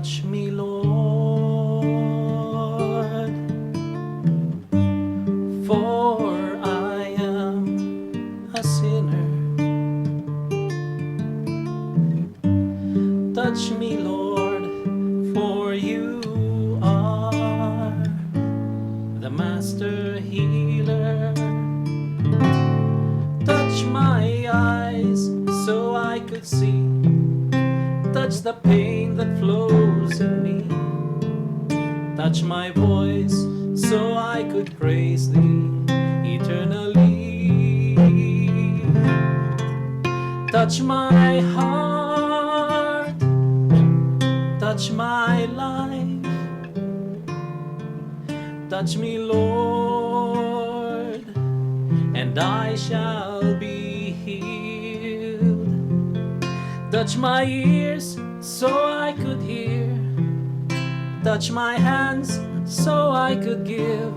Touch me, Lord, for I am a sinner. Touch me, Lord, for you are the master healer. Touch my eyes so I could see. Touch the pain that flows in me. Touch my voice so I could praise thee eternally. Touch my heart, touch my life. Touch me, Lord, and I shall be healed. Touch my ears so I could hear. Touch my hands so I could give.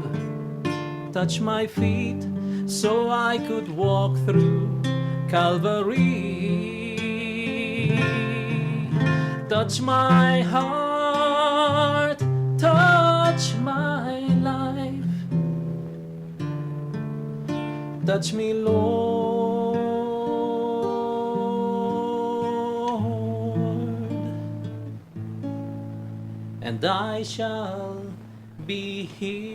Touch my feet so I could walk through Calvary. Touch my heart, touch my life. Touch me, Lord, and I shall be healed.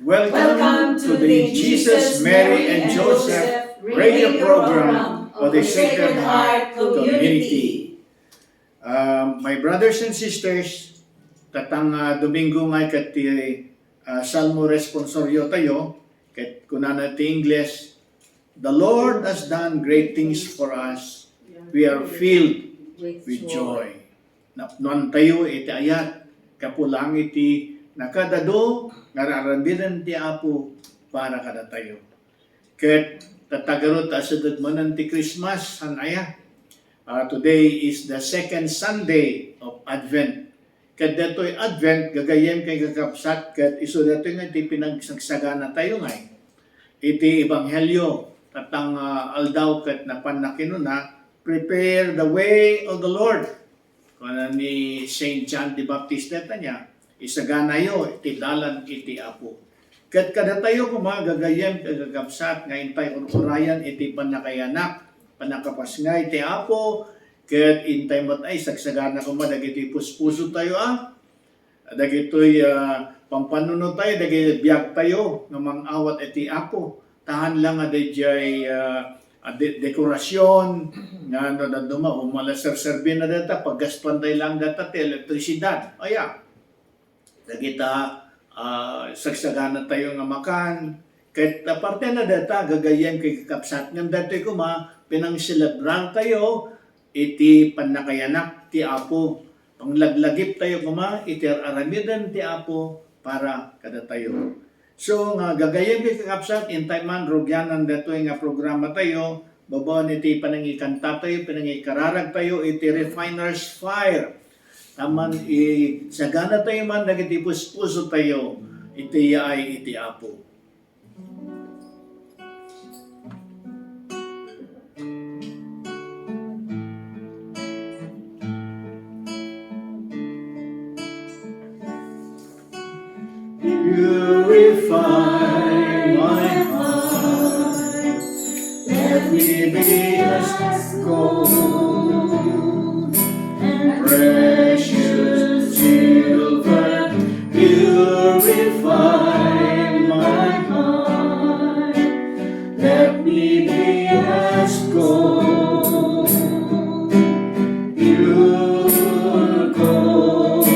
Welcome to the Jesus, Mary, and Joseph radio program of the Sacred Heart Community. My brothers and sisters, tatang Domingo nga kat Salmo responsorio tayo, kat kunana ti English, the Lord has done great things for us. We are filled with joy. Napnuan tayo iti ayat, kapulang iti nakadado, nararambiran ti Apo para kada tayo. Ket tatagarot asadad manan ti Christmas hanaya. Today is the second Sunday of Advent. Ket datoy Advent gagayem kay kakapsat ket isu datoy nga ti pinagsagsagana tayo ngay. Iti ebanghelyo tatang aldaw ket napan na kinuna, prepare the way of the Lord. Kuna ni Saint John the Baptist neta niya, isagana yo iti dalan iti Apo. Ket kada tayo kumagagayem kagapsat nga intay urayan iti panakayanak, panakapasngay iti Apo, ket intay mat ay sagsagana kuma dagiti puspuso tayo dagitoy pampanunod tayo, dagiti biag tayo nga mangawat iti Apo. Tahan lang adayjay dekorasyon nga no daduma umalaserserbi na data paggaspan tayo lang data ti elektrisidad. Aya. Dagita sagsagana tayo nga makan. Kahit parte na data gagayem kay kakapsat ngam datoy kuma pinang celebrar tayo iti panakayanak ti Apo. Panglaglagip tayo kuma iti aramidan ti Apo para kada tayo. So nga gagayem kay kakapsat intay man rogyanan datoy nga programa tayo, babaon iti panangikanta tayo, panangikararag tayo iti Refiner's Fire. Taman sagana tayo man dagiti puspuso tayo iti ay iti Apo. Purify my heart, let me be as gold and precious silver. Purify my heart, let me be as gold, pure gold.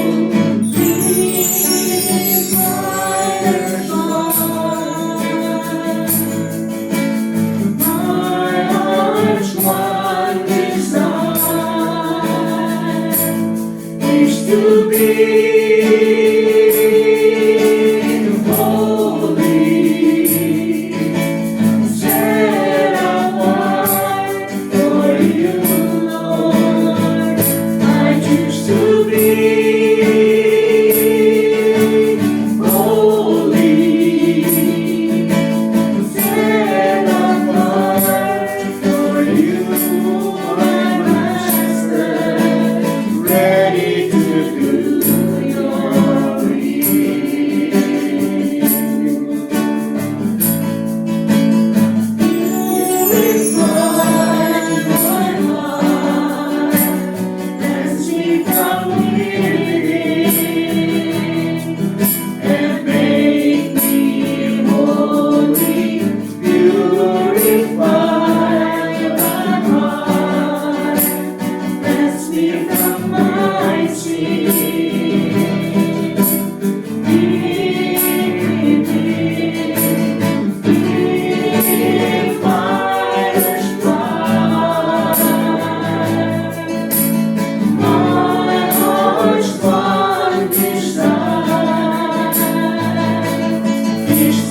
To be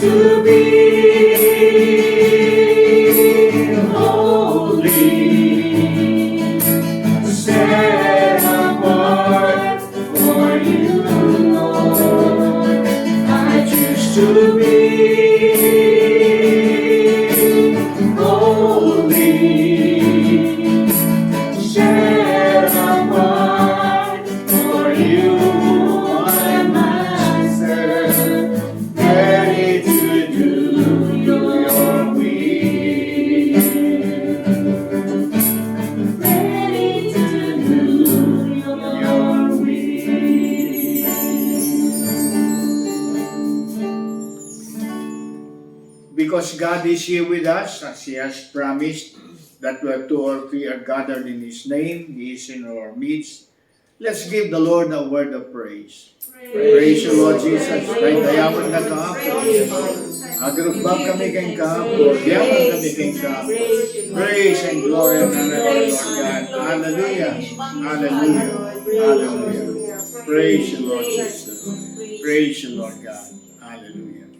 to be holy, set apart for you, Lord. I choose to be holy, set apart for you, my Master, ready to do your will. Ready to do your will. Because God is here with us, as He has promised that where two or three are gathered in His name, He is in our midst. Let's give the Lord a word of praise. Praise you, Lord Jesus. Kay dayaman na kahapon. Agrubang kami kayong kahapon. Diyaman kami kayong kahapon. Praise and glory and honor to Lord God. Hallelujah. Hallelujah. Hallelujah. Praise you, Lord Jesus. Praise you, Lord God. Hallelujah.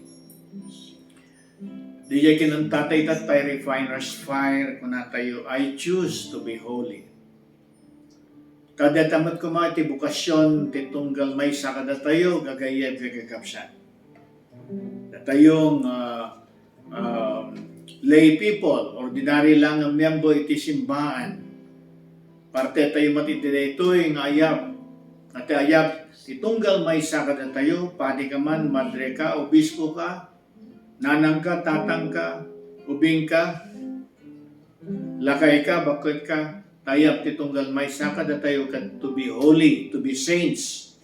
Di kinang tatay tatay refiner's fire kung tayo, I choose to be holy. Kada tamat ko mga iti bukasyon, titunggal may sa kada tayo, gagayad gagakapsan. Tayong lay people, ordinary lang ang miyembo iti simbahan. Parte tayo matitira ito yung ayap. At ayap, titunggal may sa kada tayo, padi ka man, madre ka, obispo ka, nanang ka, tatang ka, ubing ka, lakay ka, bakit ka, tayap titunggal may saka da tayo to be holy, to be saints.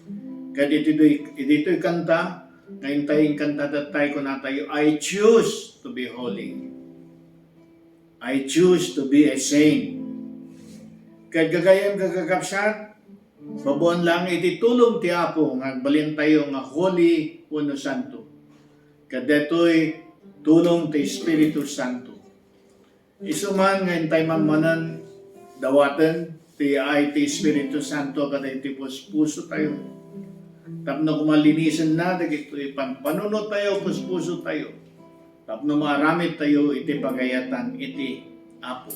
Kaya dito'y kanta, ngayon tayong kanta da tayo na tayo, I choose to be holy. I choose to be a saint. Kaya gagayang gagakapsat, babuan lang ititulong ti Apo, nga balin tayo nga holy, uno santo. Kadeto'y tulong ti Espiritu Santo. Isuman ngayon tayo mamanan, dawatan, ti ay ti Espiritu Santo, kada iti puso tayo. Tapno kumalinisan na, dagito'y panunod tayo, puso tayo. Tapno maramit tayo, iti pagayatan, iti Apo.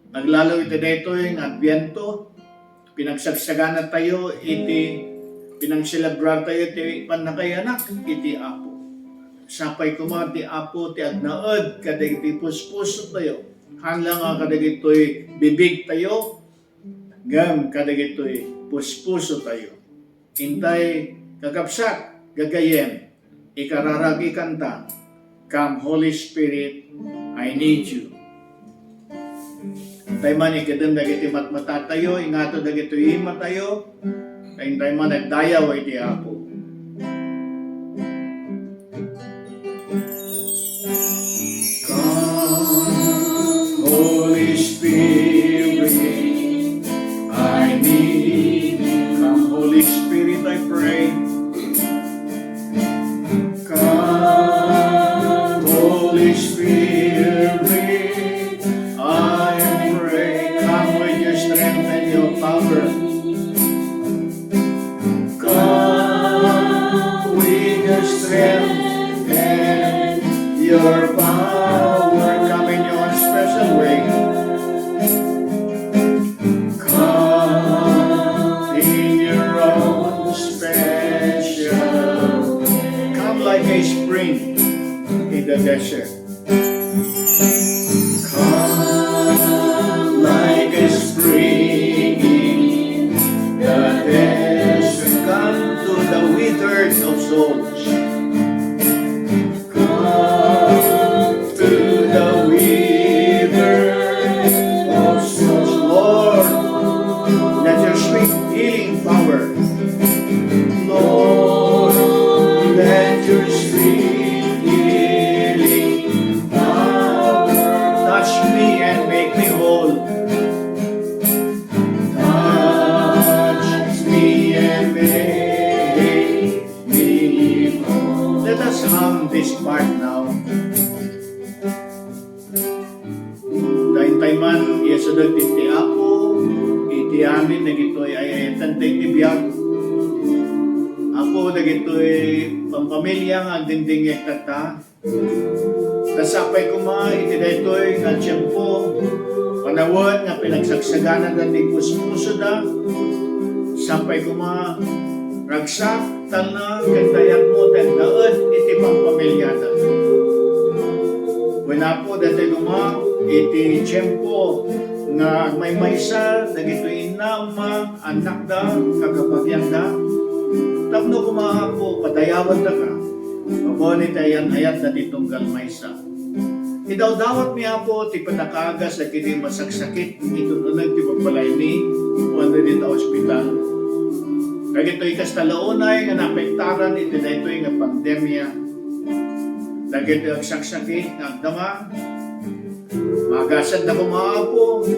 Naglalo iti deto'y ng Adviento, pinagsagsagan tayo, iti pinangselebrar tayo, iti panakayanak, iti Apo. Sapay kuma ti Apo ti agnaed kadagiti puso tayo. Hanlang nga kadagitoy bibig tayo, gam kadagitoy puso tayo. Intay kakapsat gagayem ikararagi kanta. Come Holy Spirit, I need you. Intay man ikadem dagiti matmata tayo, ingato dagitoy hima tayo. Intay man nagdayaw iti Apo. Holy Spirit, I need you. Come, Holy Spirit, I pray. Come, Holy Spirit, I pray. Come with your strength and your power. Come with your strength and your power. Come in your special way. Come in your own special way. Come like a spring in the desert. Come like a spring in the desert. Come to the withered of souls. Healing power. Lord, let your sweet healing power touch me and make me whole. Touch me and make me whole. Let us hum this part now. Dahin man, iyasunod iti Apo, iti amin na gito'y ayayatan tayo tibiyag. Apo, po dagitoy pampamilya nga dinding tata. Kasapay ko iti daytoy nga tiyempo panawon nga pinagsagsaganan na di puspuso da. Sapay ko ragsak tanang kagdayat mo tagdaon iti pampamilya da. Wala po dati iti tiyempo nga may maysa dagitoy ina anak da kagapagyan da. Tapno kumahapo, padayawan na ka. Pabonit ayan hayat na ditong galmaysa. Idaw-dawat niya po, ti panakagas na kini masaksakit. Ito nunag ti pagbalay ni, kuwan na dito ospital. Kaya ito'y kastalaunay nga napektaran, ito na ito'y nga pandemya. Lagi ito ang saksakit, nga agdama. Magasad na kumahapo.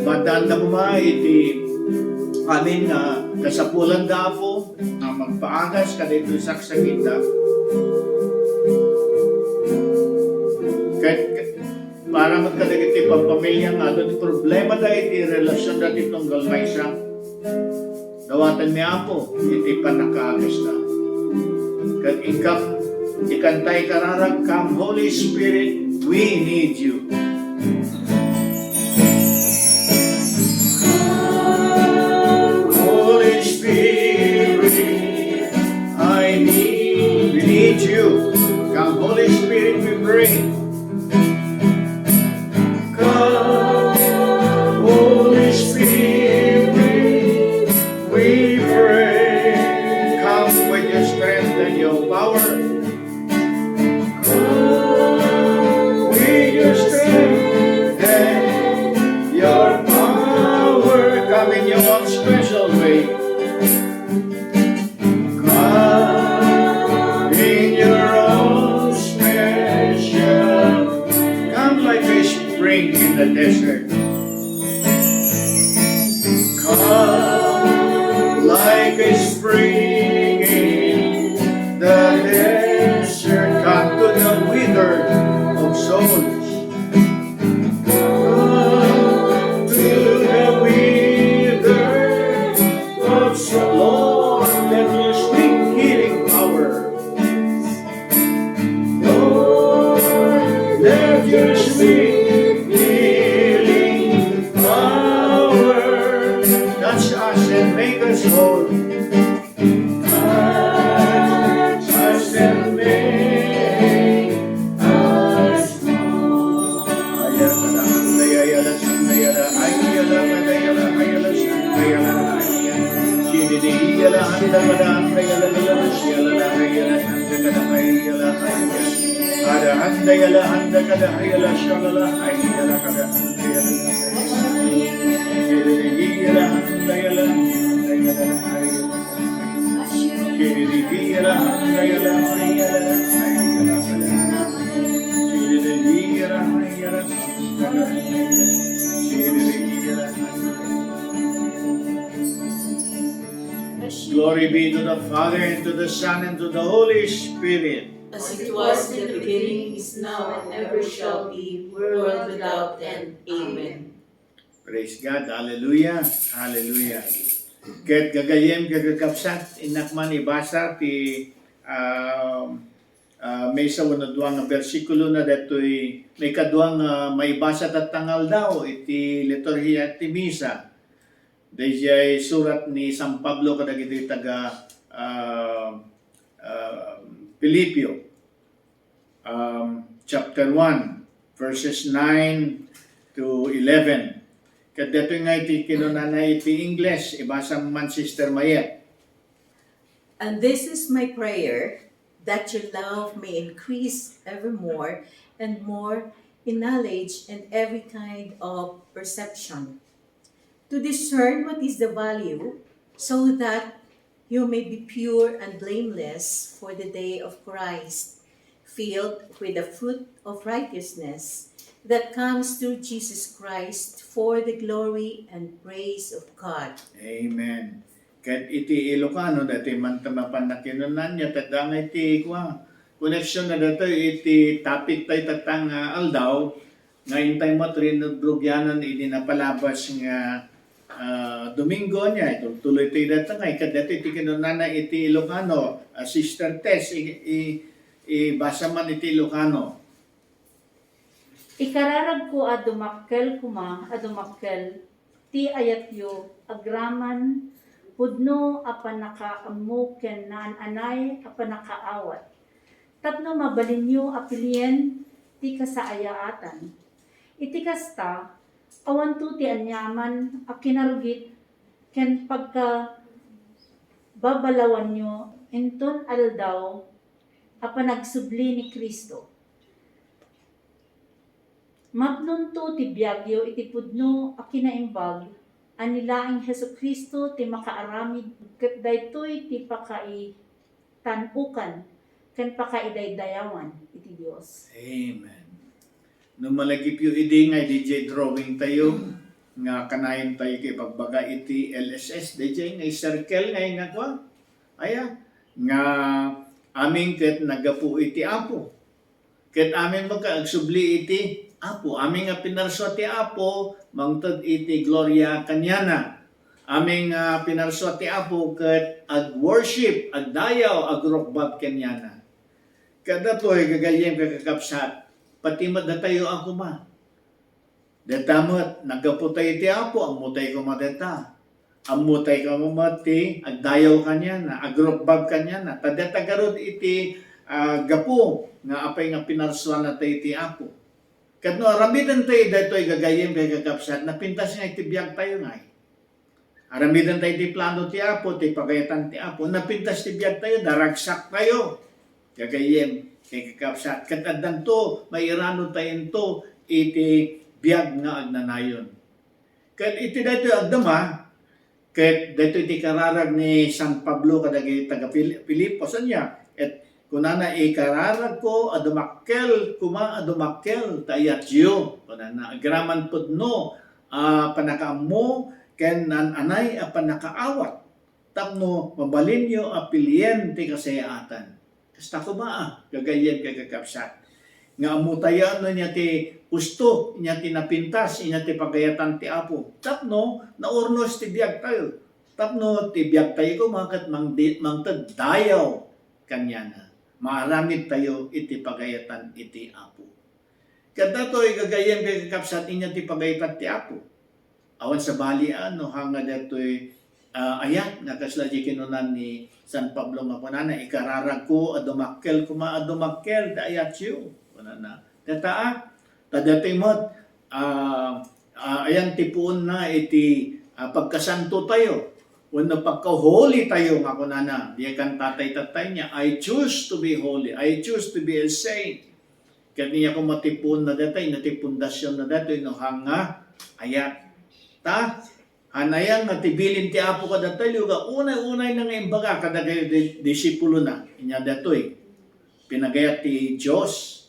Madaan na iti amin na kasapulan da po na magpaagas ka dito saksakit da. Para magkadagiti pagpamilya nga doon problema da iti relasyon da itong galmaysa. Dawatan niya po iti panakagas da. Kat ikantay kararag, come Holy Spirit, we need you. We need you. Come, Holy Spirit, we pray. Come, Holy Spirit, we pray. Come with your strength and your power. Come with your strength and your power. Come in your own special way. In the desert, come like a spring in the desert, come to the withered of souls, come to the withered of souls, Lord, let your sweet healing power, Lord, let your sweet make us whole. Touch us and make us whole. Ayala ayala ayala ayala ayala ayala ayala shidi ayala handa ayala ayala ayala ayala ayala ada handa ayala handa kada ayala shalala ayala kada ayala Glory be to the Father, and to the Son, and to the Holy Spirit. As it was in the beginning, is now, and ever shall be, world without end. Amen. Praise God. Hallelujah. Hallelujah. Ket gagayem gagakapsat inakman ibasa ti may sa duang nga bersikulo na detoy may kaduang maibasa tatangal daw iti liturhiya ti misa. Dayjay surat ni San Pablo kadagiti taga Pilipio chapter 1 verses 9 to 11. Kat dito nga iti kinunanay iti English, ibasa man Sister Mayet. And this is my prayer, that your love may increase evermore and more in knowledge and every kind of perception, to discern what is the value, so that you may be pure and blameless for the day of Christ, filled with the fruit of righteousness that comes through Jesus Christ for the glory and praise of God. Amen. Kat iti Ilocano dati man tamapan na kinunan niya tadangay iti connection na dato iti topic tay tatang aldaw nga intay mo trin brugyanan ini napalabas nga Domingo niya, ito tuloy tayo dito nga, ikadato iti kinunana iti Ilocano, Sister Tess, ibasa man iti Ilocano. Ikararag ko adumakkel kuma, adumakkel, ti ayatyo, agraman, pudno apanakaamu ken naan anay apanakaawat. Tapno mabalinyo apilien, ti kasaayaatan. Iti kasta, awan to ti anyaman, akinarugit, ken pagka babalawan nyo, inton aldaw, apanagsubli ni Kristo. Mapnunto ti biyagyo iti pudno a kinaimbag, anilaing Hesu Kristo ti makaaramid ket daytoy ti pakai tanukan ken pakaidaydayawan iti Dios. Amen. No malagip yu idi nga DJ drawing tayo, nga kanayon tayo kay pagbaga iti LSS, DJ nga circle nga kwa, aya, nga aming ket nagapu iti apo. Ket amin magkaagsubli iti Apo, aming nga pinarso ti Apo, mangtod iti Gloria Kanyana. Aming pinarso ti Apo, ket ag-worship, ag-dayaw, ag-rockbab Kanyana. Kada to ay gagayem kakakapsat, pati na tayo ang kuma. Datamot, nagaputay ti Apo, ang mutay kumadeta. Ang mutay kumamati, ag-dayaw Kanyana, ag-rockbab Kanyana. Tadetagarod iti gapo, nga apay nga pinarso na tayo ti Apo. Kat no, aramidan tayo dato'y gagayem kay kakapsat, napintas nga itibiyag tayo nga. Aramidan tayo ti plano ti Apo, ti pagayatan ti Apo, napintas tibiyag tayo, daragsak tayo. Gagayem kay kakapsat. Kat adan to, mairano tayo to, iti biyag nga agnanayon. Kat iti dito agdama, kat dito iti kararag ni San Pablo kadagay taga Pilipos, anya, et kunana ikararag ko adumakkel kuma adumakkel tayatyo kunana agraman pudno panakaammo ken nan anay a panakaawat tapno mabalinyo apilien ti kasayaatan kasta ko ba gagayen kay kakapsat nga amutayan no niya ti gusto niya ti napintas niya ti pagayatan ti Apo tapno naurnos ti biag tayo tapno ti biag tayo ko makat mangted dayaw kanyana maaramid tayo iti pagayatan iti Apo. Kada to'y gagayem kay kakapsat inya ti pagayatan ti Apo. Awan sa bali ano hanga dato'y ayat nga kasla di kinunan ni San Pablo nga kunana ikararag ko adumakkel kuma adumakkel ti ayat yu kunana. Tataa tadatimot ayan tipuon na iti pagkasanto tayo. When pagka-holy tayo nga kunana, diya kan tatay-tatay niya, I choose to be holy. I choose to be a saint. Kaniya ko matipon na datay, natipundasyon na datay, no hanga, ayat. Ta, hanayang natibilin ti Apo ka datay, luga, unay-unay na ngayon baga, kada kayo disipulo na, inya datoy. Pinagayat ti Diyos.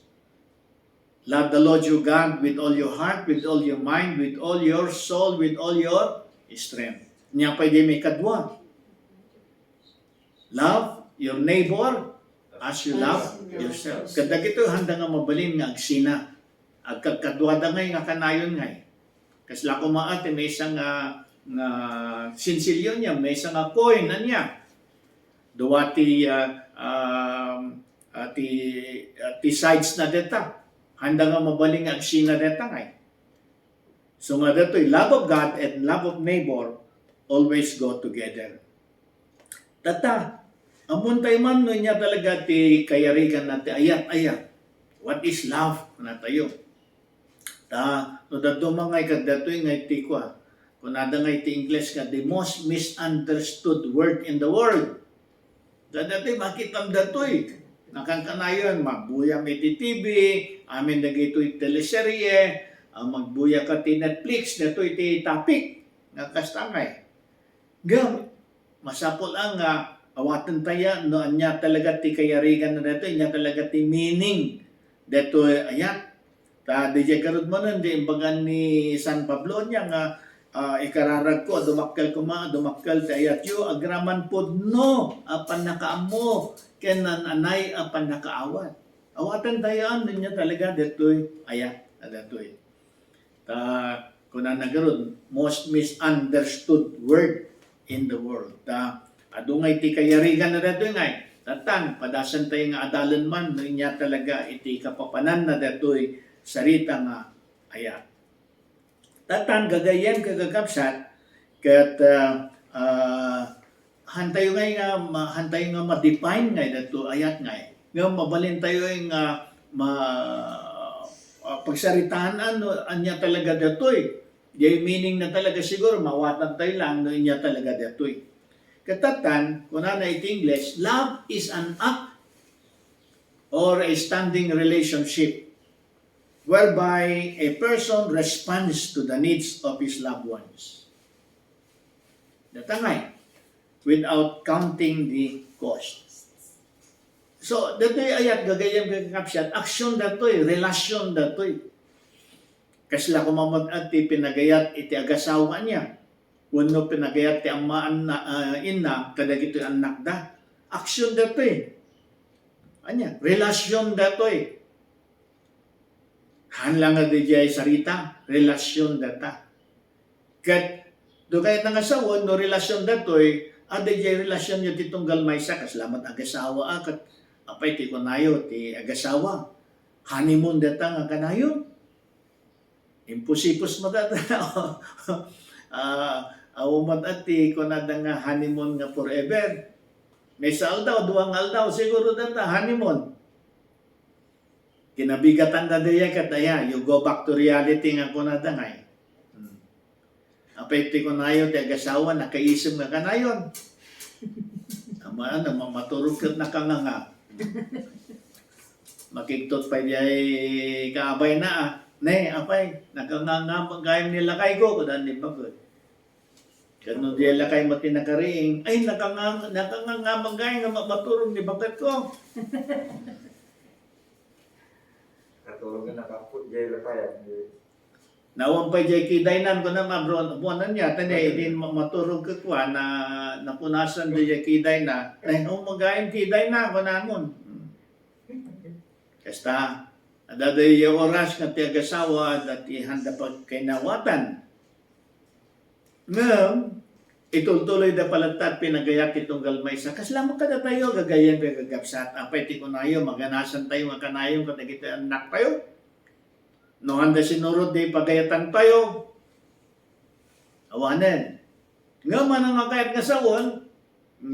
Love the Lord your God with all your heart, with all your mind, with all your soul, with all your strength. Niya pwede may kadwa. Love your neighbor as you love yourself. Kadag ito, handa nga mabalin nga agsina. Agkadwa da ngay nga kanayon ngay. Kasla ko maate, may isang sinsilyo niya, may isang coin na niya. Duwati ti sides na deta. Handa nga mabalin nga agsina deta ngay. So nga dito, love of God and love of neighbor always go together. Tata, amun tayo man no niya talaga ti kayarigan natin ayat. What is love na tayo? No dadto mga ikadatoy nga iti kwa. Kunada nga iti English nga the most misunderstood word in the world. Dadatoy makitam datoy. Nakangkanayon magbuyam iti TV, amin dagitoy teleserye, magbuya ka ti Netflix, datoy iti topic nga kastangay. Gam, masapol ang awatan taya no anya talaga ti kayarigan na dito, anya talaga ti meaning dito ayat. Ta DJ karud mo nun, di imbagan ni San Pablo niya nga ikararag ko, adumakkel ti ayat yu, agraman pudno, apan nakaamo, kenan anay apan nakaawat. Awatan tayaan niya talaga dito ayat, dito. Ta kuna nagaron most misunderstood word in the world. Adungay ti kayarigan na dato ngay. Tatan, padasan tayo nga adalan man, no inya talaga iti kapapanan na dato'y sarita nga ayat. Tatan, gagayan kagagapsat, kat hantayo nga ma-define ngay dato ayat ngay. Nga mabalin tayo nga pagsaritaan anya talaga datoy. Yung meaning na talaga siguro mawatan tayo lang no inya talaga datoy. Katatan, kung na iti English, love is an act or a standing relationship whereby a person responds to the needs of his loved ones. Datangay, without counting the cost. So, dato'y ayat, gagayang kakapsyan, aksyon dato'y, relasyon dato'y. Kasla kumamag at pinagayat iti agasawa niya. Wano pinagayat ti amaan na ina, kadagito anak da. Aksyon dato'y. Anya, relasyon dato'y. Hanlang nga di jay sarita, relasyon data. Kat, do kahit ng asawa, no relasyon dato'y, ada jay relasyon nyo titunggal may sa, kaslamat agasawa akat, apay ti kunayo, ti agasawa. Honeymoon data nga kanayo. Imposipos mo data. Awumat ati kunada nga honeymoon nga forever. May sa aldaw, duwang aldaw, siguro data, honeymoon. Kinabigatan na daya kataya, you go back to reality nga kunada nga eh. Apay ti kunayo, ti agasawa, nakaisim nga kanayon. Maturog kat na ka nga. Makiktot pa diay kaabay na Ne, apay, nakangangamang gayam nila kay ko, kudan di ba ko? Kano diya lakay mati nakariing, ay nakangangamang gayam nga maturong di bakat ko. Katulog na nakaput jay lakay. Nawang pa diya kidaynan ko na mabron, buwanan niya, tanay, din maturong ka kwa na napunasan diya kiday na, ay, magayam kiday na, kunamon. Kasta, adaday yung oras nga tiagasawa at ihanda pa kainawatan. Ngam, itutuloy da palatat pinagayak itong galmay sa kaslamang kada tayo gagayan gagapsat. Apay ti kunayo, maganasan tayo, magkanayo, katagita anak tayo. No handa sinurod di pagayatan tayo. Awanan. Nga man ang makayat nga sawon,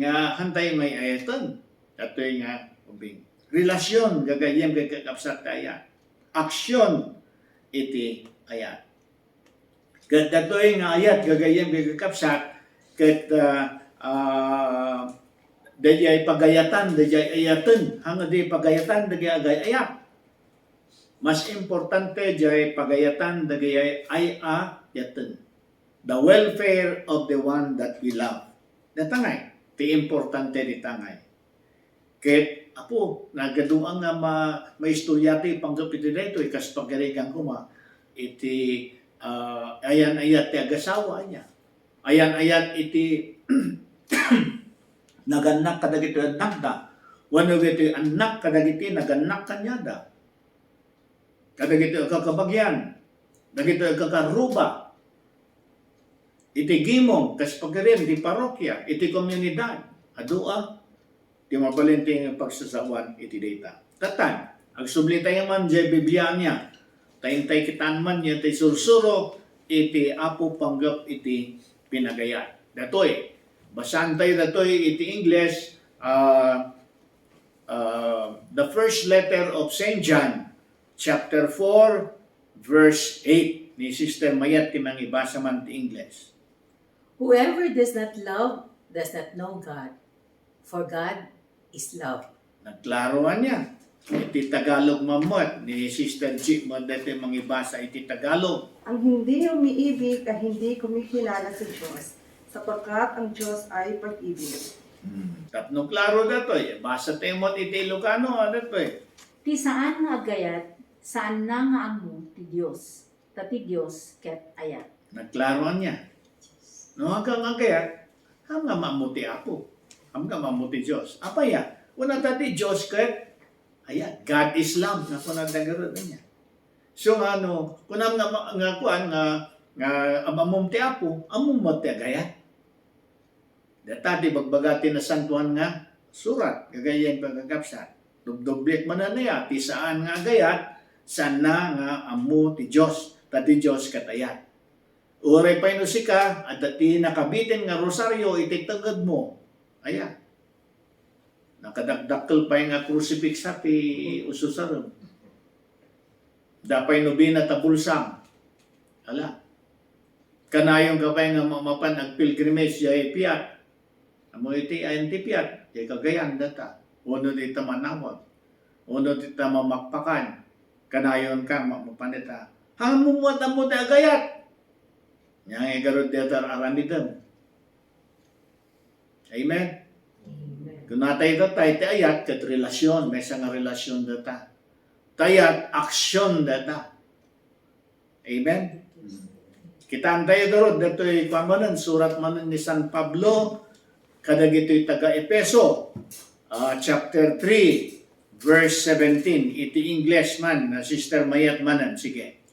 nga hantay may ayatan. Katoy nga, ubing. Relasyon, gagayang gagapsat kaya. Aksyon, iti ayat. Kat datoy nga ayat, gagayang gagapsat, kat dayay pagayatan, dayay ayatan, hanga di pagayatan, dayay ayat. Mas importante dayay pagayatan, dayay ayatan. The welfare of the one that we love. Natangay, ti importante di tangay. Ket apo, nagaduang nga maistoryate panggapit dito, ikas pagarigang kuma, iti ayan-ayat ti agasawa niya. Ayan-ayat iti naganak kadagiti anak da. Wano iti anak kadagiti naganak kanya da. Kadagiti kakabagyan. Dagiti kakaruba. Iti gimong, kas pagarin, iti parokya, iti komunidad. Adua, di mabalinting pagsasawan iti data. Tatan, ang subli tayo man jay Biblia niya, tayong kitaan man niya, tayo sursuro, iti apo panggap iti pinagayat. Datoy, basan tayo datoy iti English, the first letter of St. John, chapter 4, verse 8, ni Sister Mayat, timang ibasa man ti English. Whoever does not love does not know God, for God is love. Nagklaroan niya. Iti Tagalog mamot ni Sister G mo dati mangibasa iti Tagalog. Ang hindi umiibig ay hindi kumikilala sa Diyos, sapagkat ang Diyos ay pag-ibig. Tapno klaro dato basa tayo mo iti Ilocano dato Ti saan nga agayat, saan na nga amo ti Dios. Tati Dios ket ayat. Nagklaroan niya. No hanggang agayat, hanggang mamuti apo. Hanggang mamuti Diyos. Apa ya? Una tati Diyos ket ayat. God is love na kunang dagaroon niya. So ano, kunang nga kuan nga nga amamom ti Apo, amom mo ti agayat. Data di bagbagati na santuan nga surat, kagayan pagkakapsat. Dubdublik man na niya, ti saan nga agayat, sana nga amo ti Diyos, tati Diyos katayat. Uray pa ino sika, at ti nakabitin nga rosaryo, iti tagad mo. Ayan. Nakadakdakkel pa nga crucifix sa ti ususaron. Dapay no tabulsam. Ala. Kanayong kapay nga mamapan ag pilgrimage jay piat. Amo iti ayan ti piat, jay kagayan data. Uno di tamanawag. Uno di tamamakpakan. Kanayon ka mapanita. Hamumot mo ti agayat. Yang igarod dito aramidem. Amen. Kung natay datay, ti ayat, kat relasyon, may isang relasyon data. Tayat, aksyon data. Amen? Kita tayo darod, dito yung pamanan, surat manan ni San Pablo, kadag ito'y taga-Epeso, chapter 3, verse 17. Iti English man, Sister Mayat manan, sige.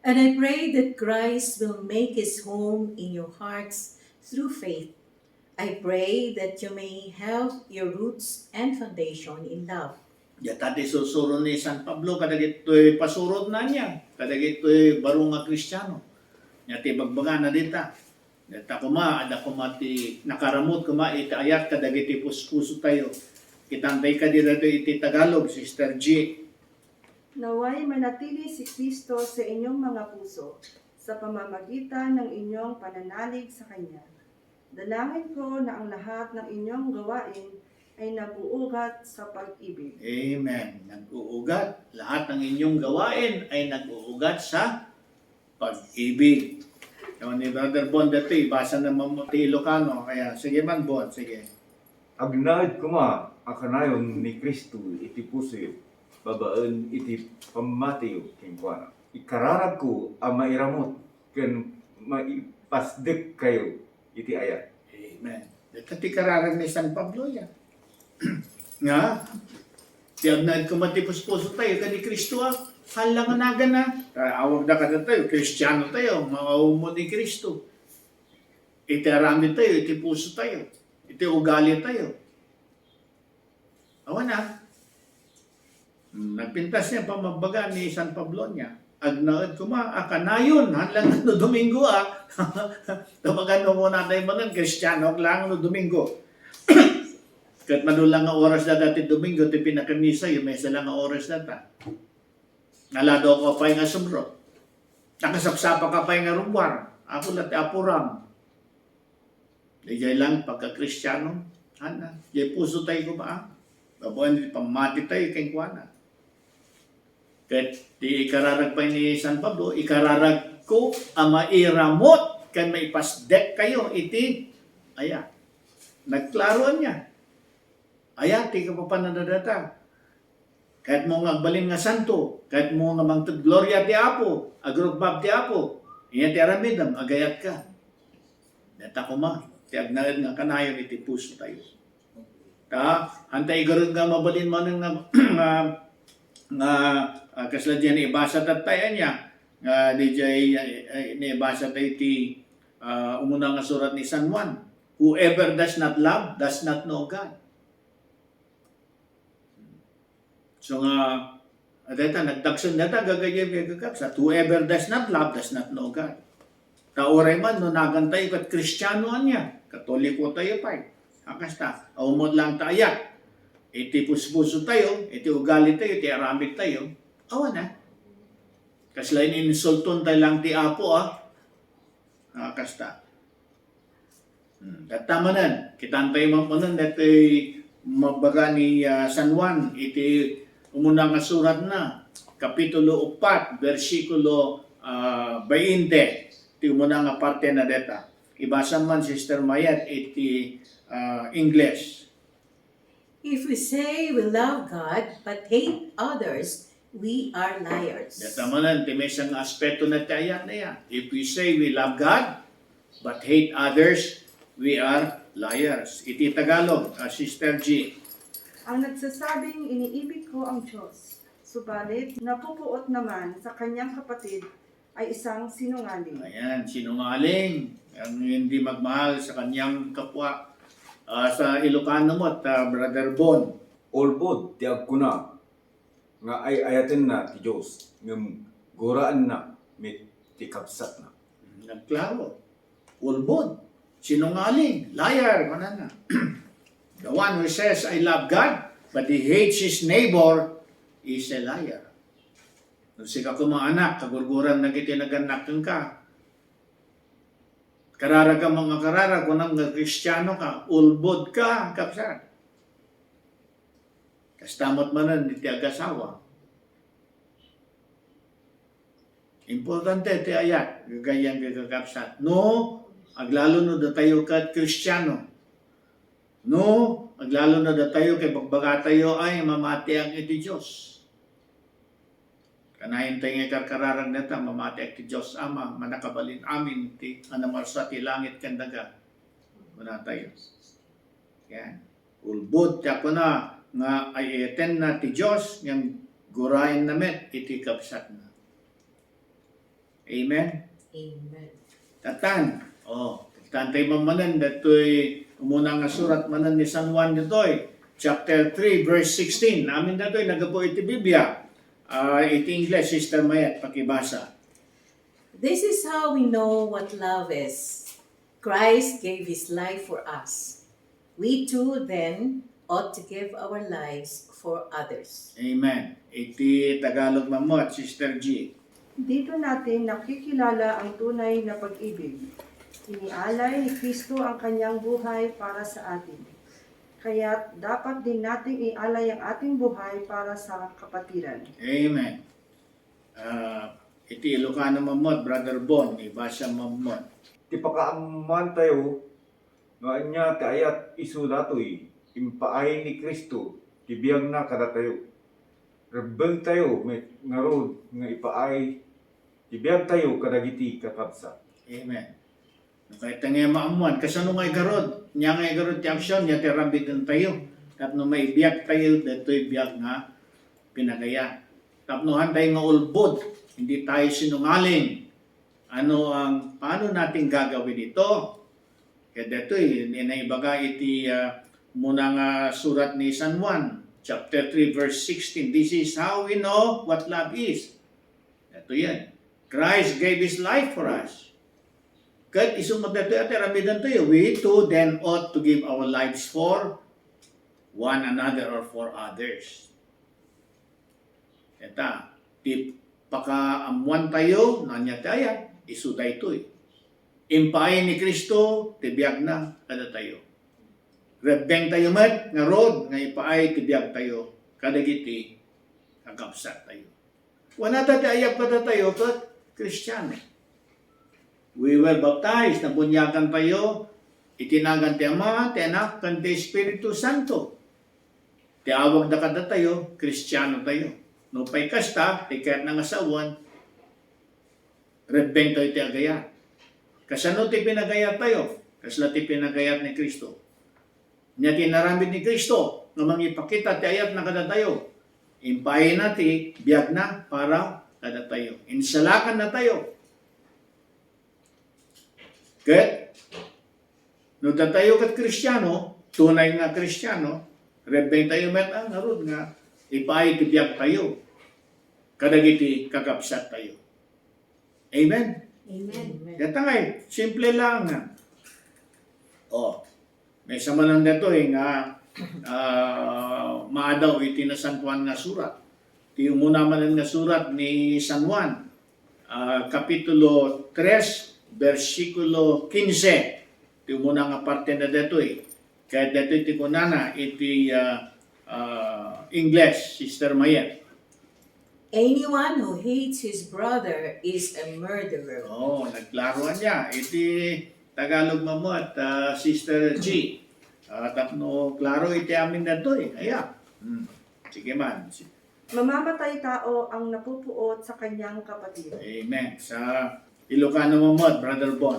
And I pray that Christ will make his home in your hearts through faith. I pray that you may have your roots and foundation in love. Yata ti susuro ni San Pablo, kadag ito'y pasurod na niya, kadag ito'y barong nga Kristiyano. Yati bagbaga na dita. Data kuma, ada kuma ti nakaramot kuma, iti ayat kadag iti puspuso tayo. Kitantay ka dito iti Tagalog, Sister G. Naway manatili si Kristo sa inyong mga puso sa pamamagitan ng inyong pananalig sa Kanya. Dalangin ko na ang lahat ng inyong gawain ay nabuugat sa pag-ibig. Amen. Nag-uugat. Lahat ng inyong gawain ay nag-uugat sa pag-ibig. Yung ni Brother Bon dito, basa naman mo ti Ilocano. Kaya, sige man Bon, sige. Agnaid ko ma, akanayon ni Kristo iti puso, babaan iti pamatiyo kingkwana. Ikararag ko ang mairamot, ken maipasdek kayo iti ayat. Amen. Dito ti kararag ni San Pablo yan. Nga, tiyag na kumatipos-puso tayo, kani Kristo halangan na. Awag na ka na tayo, Kristiyano tayo, maumo ni Kristo. Iti arami tayo, iti puso tayo, iti ugali tayo. Awan na. Nagpintas niya pamabaga ni San Pablo niya. Agnaad ko akanayon, hanlang no Domingo Tabagan mo muna tayo manan, Kristiyano, lang no Domingo. Kat manulang nga oras na dati Domingo, ti pinakamisa, yung may lang nga oras na ta. Nalado ko pa nga sumro. Nakasapsapa ka pa nga rumwar. Ako lati apuram. Dijay lang, pagka-Kristiyano, hana, jay puso tayo ko ba? Babuan, pamati tayo, kay kuwana. Kat di ikararag pa ni San Pablo, ikararag ko ang mairamot kan maipasdek kayo iti aya. Nagklaroan niya. Aya, ti ka pa panadadata. Kahit mo nga agbalin nga santo, kahit mo nga mangtag gloria ti Apo, agrugbab ti Apo, iya ti aramidam, agayat ka. Data ko ti agnaad nga kanayon iti puso tayo. Hantay garod nga mabalin mo nga kasla diyan ibasa tatay niya DJ ni ibasa tayo ti umuna nga surat ni San Juan, whoever does not love does not know God. So nga data nagdakson data gagayem sa whoever does not love does not know God. Kauray man no nagantay kat Kristiyano niya, Katoliko tayo pa. Akasta, umod lang tayo. Iti puspuso tayo, iti ugali tayo, iti aramid tayo. Awan na. Kasi lain insulton tayo lang ti Apo Akasta. At tama nan, kitantay mo po nun, iti mabaga ni San Juan, iti umunang nga surat na, Kapitulo 4, versikulo 20, iti umunang nga parte na deta. Ibasa man, Sister Mayat, iti English. If we say we love God but hate others, we are liars. Deta manan, may isang aspeto na tayo na yan. If we say we love God but hate others, we are liars. Iti Tagalog, Sister G. Ang nagsasabing iniibig ko ang Diyos, subalit napupuot naman sa kanyang kapatid ay isang sinungaling. Ayan, sinungaling. Ang hindi magmahal sa kanyang kapwa. Sa Ilocano mo, Brother Bon. Ulbod ti agkuna nga ay ayaten na ti Dios ngem guraan na mit ti kapsat na. Nagklaro. Ulbod. Sinungaling. Liar. Manana. The one who says, I love God, but he hates his neighbor, is a liar. Kung sika ko mga anak, kagurguran na kitinaganakin ka. Karara ka mga karara, kung nang Kristiyano ka, ulbod ka, kapsat. Kastamot manan, di ti agasawa. Importante ti ayat, gagayang gagakapsat. No, aglalo no da tayo kat Kristiyano. No, aglalo na da tayo kay pagbaga tayo ay mamati ang iti Diyos. Kanahin tayo nga karkararang nata, mamati ang iti Diyos Ama, manakabalin amin ti anamarsa ti langit kandaga. Muna tayo. Yan. Ulbod ti ako na nga ay eten na ti Diyos yang gurain na met iti kapsat na. Amen? Amen. Tatan. Tantay mamanan datoy umuna nga surat manan ni San Juan ditoy. Chapter 3, verse 16. Namin datoy nagapo iti Biblia. Iti English, Sister Mayat, pakibasa. This is how we know what love is. Christ gave His life for us. We too then ought to give our lives for others. Amen. Iti Tagalog mamot, Sister G. Dito natin nakikilala ang tunay na pag-ibig. Inialay ni Kristo ang kanyang buhay para sa atin. Kaya dapat din nating ialay ang ating buhay para sa kapatiran. Amen. Iti Ilocano mamot, Brother Bon, ibasa mamot. Ti pakaaman tayo nga anya ti ayat isu datoy impaay ni Kristo ti biyag na kada tayo. Rebeng tayo met ngarod nga ipaay ti biyag tayo kadagiti kakabsa. Amen. Kahit nga maamuan, kasano nga igarod? Nya nga igarod ti aksyon, nya ti rambitan tayo. Tapno may biyak tayo, dato'y biyak nga pinagaya. Tapnohan tayo nga ulbod, hindi tayo sinungaling. Paano natin gagawin ito? Kaya dato'y, naibaga iti muna nga surat ni San Juan, chapter 3, verse 16. This is how we know what love is. Ito yan. Christ gave His life for us. Kahit isumag na ito, ramidan tayo, we too then ought to give our lives for one another or for others. Eta, ti pakaamuan tayo, nanya tayo, isuday ito. Impaay ni Kristo, tibiyag na, kada tayo. Rebeng tayo met, nga rod, nga ipaay, tibiyag tayo, kadagiti, kakapsat tayo. Wala tayo ayag pa tayo, kat Kristiyano. We were baptized, nabunyagan tayo, itinagan ti Ama, ti Anak, kan ti Espiritu Santo. Ti awag na kada tayo, Kristiyano tayo. No pay kasta, ti kahit nang asawan, rebeng tayo ti agayat. Kasano ti pinagayat tayo? Kasla ti pinagayat ni Kristo. Nya tinaramid ni Kristo, nga mangipakita ti ayat na kada tayo. Impayin na ti, biyag na, para kada tayo. Insalakan na tayo. Ket, no tayo kat Kristiyano, tunay nga Kristiyano, rebeng tayo met ang narod nga, ipaay tibiyag tayo, kadagiti kakapsat tayo. Amen? Amen. Kaya ngay, simple lang nga. May sama lang dito nga, maadaw iti na San Juan nga surat. Iti muna man nga surat ni San Juan, Kapitulo 3, versikulo 15. Ito muna nga parte na dito Kaya dito iti kunana, iti English, Sister Mayet. Anyone who hates his brother is a murderer. Nagklaruan niya. Iti Tagalog mamot, Sister G. Tapno, klaro iti amin na ito Aya. Sige man. Mamamatay tao ang napupuot sa kanyang kapatid. Amen. Sa Ilocano mamot, Brother Bon.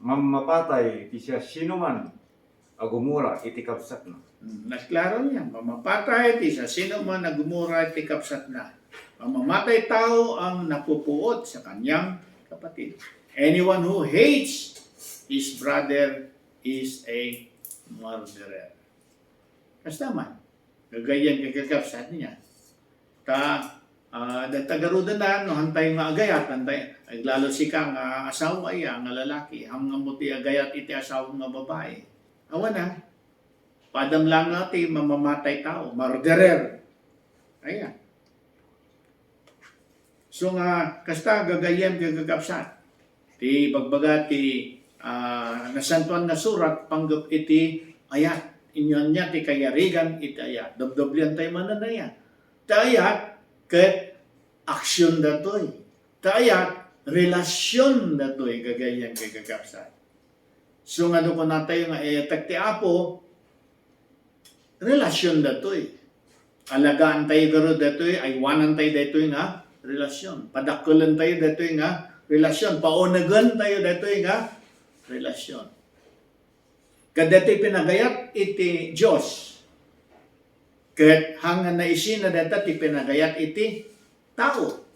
Mamapatay ti siya sinuman agumura iti kapsat na. Nagklaro niya. Mamapatay ti sa sino man nagumura iti kapsat na. Mamamatay tao ang napupuot sa kanyang kapatid. Anyone who hates his brother is a murderer. Basta man, gagayan kagakapsat niya. Tagaruda na, no, hantay nga agayat, hantay, lalo si kang asawa iya, nga lalaki, hanggang muti agayat iti asawa nga babae. Awa na, padam lang natin, mamamatay tao, murderer. Ayan. So nga, kasta gagayan gagakapsat. Ti bagbaga ti nasantuan nga surat, panggap iti ayat. Inyon niya ti kayarigan iti ayat. Dobdoblian tayo mananaya. Ti ayat, ket aksyon datoy. Ti ayat, relasyon datoy gagayan gagakapsat. So nga doon ko natay nga etak ti apo, relasyon datoy. Alagaan tayo garo datoy, aywanan tayo datoy nga relasyon. Padakulan tayo datoy nga relasyon. Paunagan tayo datoy nga relasyon. Kadatoy pinagayat iti Diyos. Ket hangan na isina data ti pinagayat iti tao.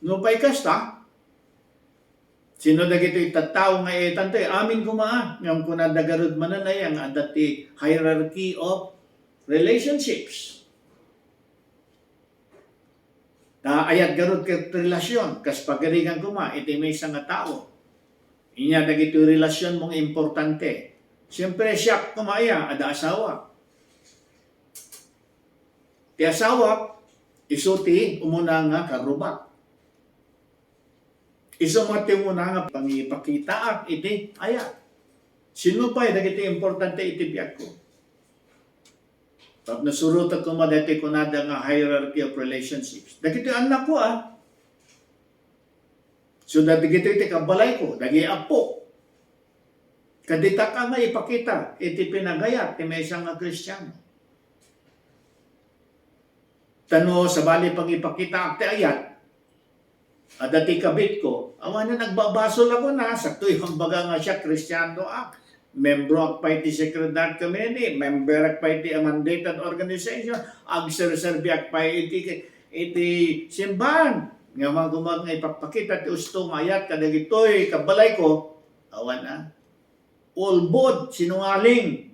No pa'y kasta, sino dagito itatao nga itantoy, amin kumaan, ngam kunadagarod mananay ang adati hierarchy of relationships. Ayat garod ket relasyon, kas pagarigan kuma, iti may isang nga tao. Inya dagito relasyon mong importante. Siyempre siya kumaya, ada asawa. Ti asawa, isuti umuna nga karubak. Isumati umuna nga pangipakita iti ayat. Sino pa dagiti importante iti biyak ko? Pag nasurutan ko madati ko nada nga hierarchy of relationships. Dagiti anak ko So dagiti iti kabalay ko, dagi apo. Kadita ka nga ipakita, iti pinagayat, ti may isang nga Kristiyano. Tano, sa bali pag ipakita, ati ayat, adati kabit ko, awan na nagbabasol ako na, sakto yung baga nga siya, Kristiyano membro ak pa iti Secretariat Committee, member ak pa iti mandated organization, agserserbi ak pa iti simbahan. Nga mga gumag nga ipapakita, ti ustong ayat, kadagitoy, kabalay ko, awan na. Ulbod, sinungaling,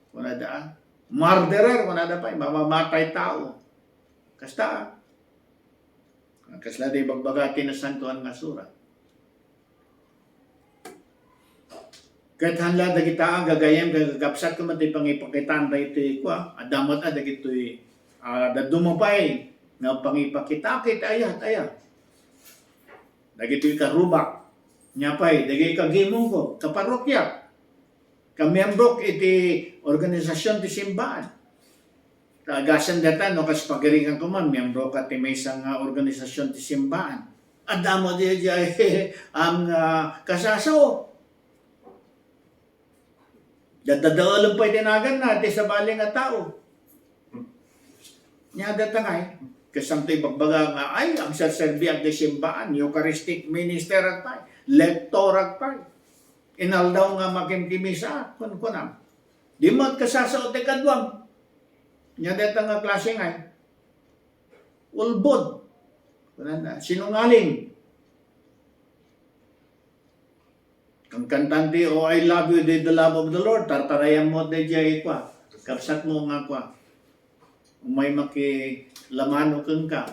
kunada, murderer, kunada pa, mamamatay tao. Kasta, kasla di bagbagati na santuan nga surat. Kahit hanla dagita ang gagayam, gagagapsat ko mati pangipakitaan da ito kwa, adamot dagito'y dadumapay nga pangipakita, ayat. Dagito'y karubak, nyapay, dagito'y kagimong ko, kaparokya, kamembrok iti organisasyon ti simbahan. Tagasan data, no, kas pagaringan ko man, miyembro ka ti may isang organisasyon ti simbahan. Adamo di ang kasasaw. Dadadaalang pa itinagan natin sa baling nga tao. Nya data nga kasamtoy bagbaga nga ay, ang saserbi ang ti simbahan, Eucharistic minister at pa, lector at pa. Inaldaw nga makimkimisa, kunam. Di mo at kasasaw ti kadwang. Nya deta nga klase nga ulbod. Sinungaling. Kang kantante, oh I love you, the love of the Lord, tartarayan mo de jay kwa. Kapsat mo nga kwa. Umay makilamano kang ka.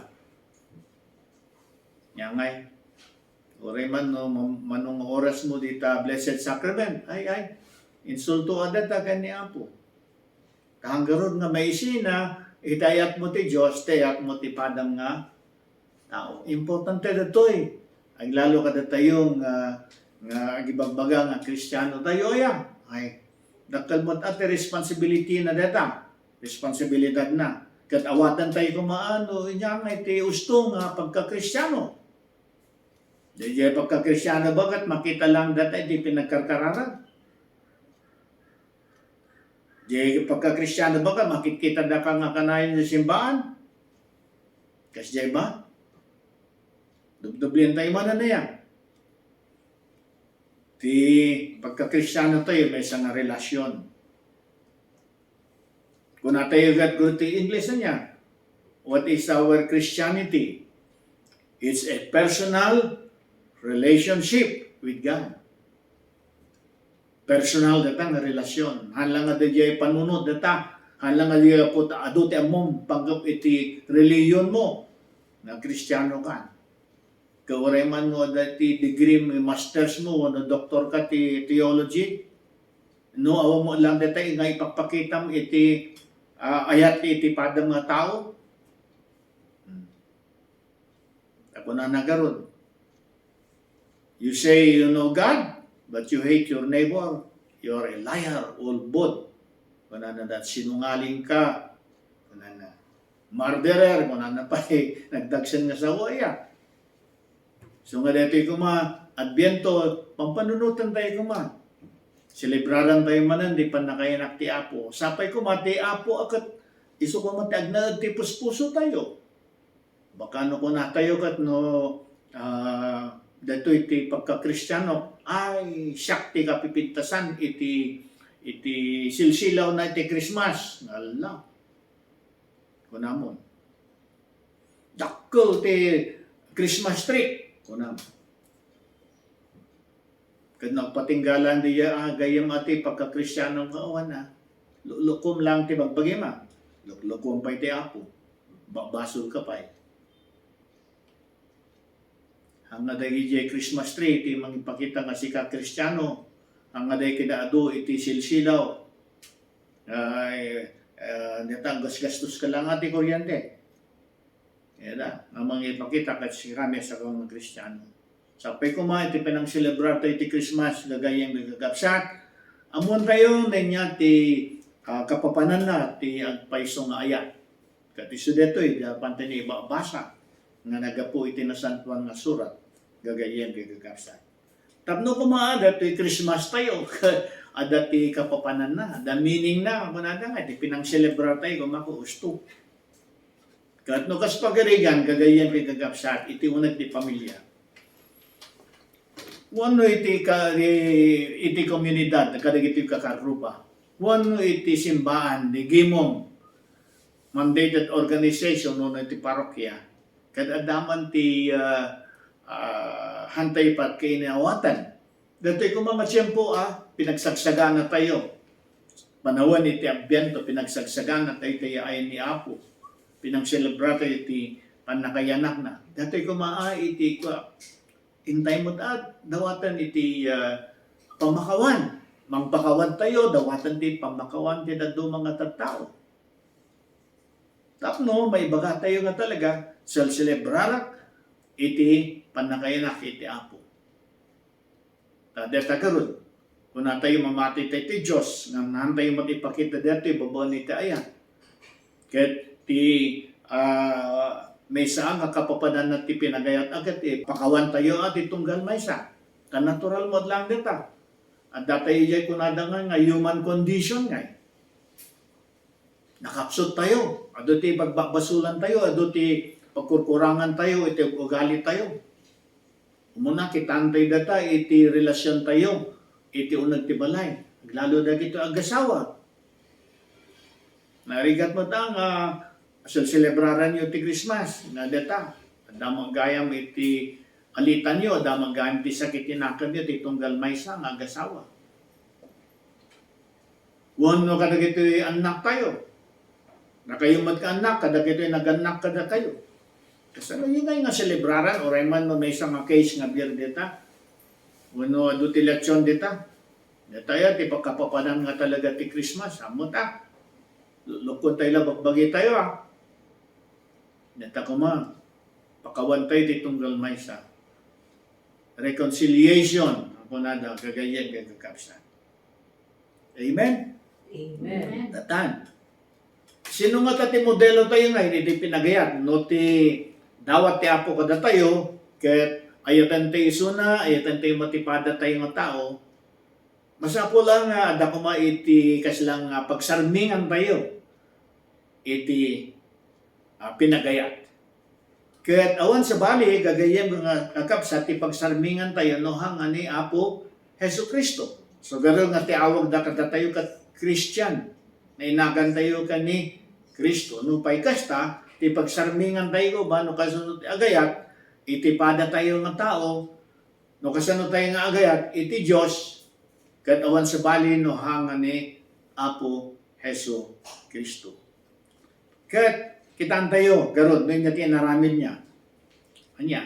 Nya ngay. Oray man no, manong oras mo dita Blessed Sacrament. Ay. Insulto adat ka ni Apo. Kahanggarod nga may isina, itayat mo ti Diyos, tayat mo ti padam nga tao. Importante dito Ang lalo ka tayong nga gibagbaga nga Kristiyano tayo ay dakal mo at responsibility na data. Responsibilidad na. Kat awatan tayo kumaano, inya nga iti usto nga pagka-Kristiyano. Di pagka-Kristiyano bagat makita lang data iti pinagkarkararan. Di pagka-Kristiyano ba ka, makikita na ka nga kanayon sa simbahan? Kasi ba? Dubdublin tayo man na yan. Di pagka-Kristiyano tayo, may isang relasyon. Kung tayo agad ti English na niya, what is our Christianity? It's a personal relationship with God. Personal data nga relasyon. Halang nga dadya panunod data. Halang nga dadya po ado ti amom panggap iti reliyon mo na Kristiyano ka. Kauray man mo dati degree mo, masters mo, no doktor ka ti theology. No, awa mo lang data nga ipagpakita mo iti ayat iti padang nga tao. Ako na nagaron. You say you know God, but you hate your neighbor. You're a liar, old bot. Kung na sinungaling ka, kung na murderer, kung na pa nagdagsan nga sa waya. So nga dito kuma, Adbyento, pampanunutan tayo kuma. Celebraran tayo manan, di pa nakayanak ti Apo. Sapay kuma, ti Apo akat iso ko matag na ti puspuso tayo. Baka no ko na tayo kat no dito iti pagka-Kristiyano ay syakti kapipintasan iti silsilaw na iti Christmas. Ala. Kunamon. Dakkel ti Christmas tree. Kunamon. Kad nagpatinggalan diya gayam ati pagka-Kristiyano kaawan na. Lukom lang ti bagbagima. Lukom pa iti Apo. Basol ka pa eh. Ang naday iti Christmas tree, iti magipakita nga si ka-Kristiyano. Ang naday kidaado, iti silsilaw. Neta, gastos ka lang ati kuryente. Yan na, ang mga ipakita kasi kami sa mga Kristiyano. Sapay ko iti pinang celebrate iti Christmas, gagayang gagapsat. Amon tayo, nanya ti kapapanan na, ti agpaisong ayat. Katiso dito, pantay ni basa. Nga nagapo iti nasantuan nga surat, gagayen kay gagapsat. Tapno kumaada, iti Christmas tayo, ada ti kapapanan na, ada meaning na, kunada nga, iti pinang-celebrate tayo, kumako usto. Katno kas pagarigan, gagayen kay gagapsat, iti unag ti pamilya. Wano iti komunidad, kadag iti kakagrupa. Wano iti simbahan, di gimong, mandated organization, no iti parokya. Kadadaman ti hantay pat kainawatan. Dato'y kung mga tiyempo, pinagsagsaga na tayo. Panawan iti Adbyento, pinagsagsaga na tayo ayon ni Apo. Pinang-celebrate iti panakayanak na. Dato'y kung iti intay mo dawatan iti pamakawan. Mangpakawan tayo, dawatan ti pamakawan ti dado mga tattao. Tapno, may baga tayo nga talaga, celebrarak iti panakayanak iti Apo. Deta karon, kung na tayo mamati tayo ti Diyos, nga nahan tayo matipakita dito, ibabawin iti ayan. Ket ti may saan nga kapapadan na ti pinagayat agad, pakawan tayo at itunggal may sa. Natural mo lang dita. At datayo jay kunada nga human condition nga. Nakapsot tayo. Ado ti pagbakbasulan tayo. Ado ti pagkurkurangan tayo. Iti ugali tayo. Umuna kitantay data. Iti relasyon tayo. Iti unag ti balay. Lalo na ito agasawa. Narigat mo ta nga celebraran nyo ti Christmas. Nga data. Damang gayam iti alitan nyo. Damang gayam ti sakit tinakan nyo. Ti tunggal may sa nga agasawa. Wano kadag ito anak tayo. Na kayo magkaanak, kada kito'y naganak kada kayo. Kasi ano yun nga celebraran, o man may isang case nga beer dita. Wano duti leksyon dita. Dita ya, ti pagkapapanan nga talaga ti Christmas. Amo ta. Lukon tayo lang, bagbagi tayo Dita ko pakawan tayo ti tunggal may sa. Reconciliation. Ako na daw, kagayan kagakapsan. Amen? Amen. Datan. Sino nga ti modelo tayo nga, hindi pinagayat. No ti dawat ti Apo kada tayo, ket ayatan ti isuna, ayatan ti matipada tayo nga tao, masapo lang nga, ada ko iti kaslang pagsarmingan tayo, iti pinagayat. Ket awan sa bali, gagayam nga kakapsa, ti pagsarmingan tayo, no hanga ni Apo Hesu Kristo. So garo nga ti awag da kada tayo kat Christian, na inagan tayo ka ni Kristo. No pa'y kasta, ti pagsarmingan tayo ba, no kasunod agayat, itipada tayo ng tao, No kasano tayo nga agayat, iti Diyos, kat awan sa bali no hanga ni Apo Heso Kristo. Kat kitaan tayo, garod, no inya tinaramid niya. Anya,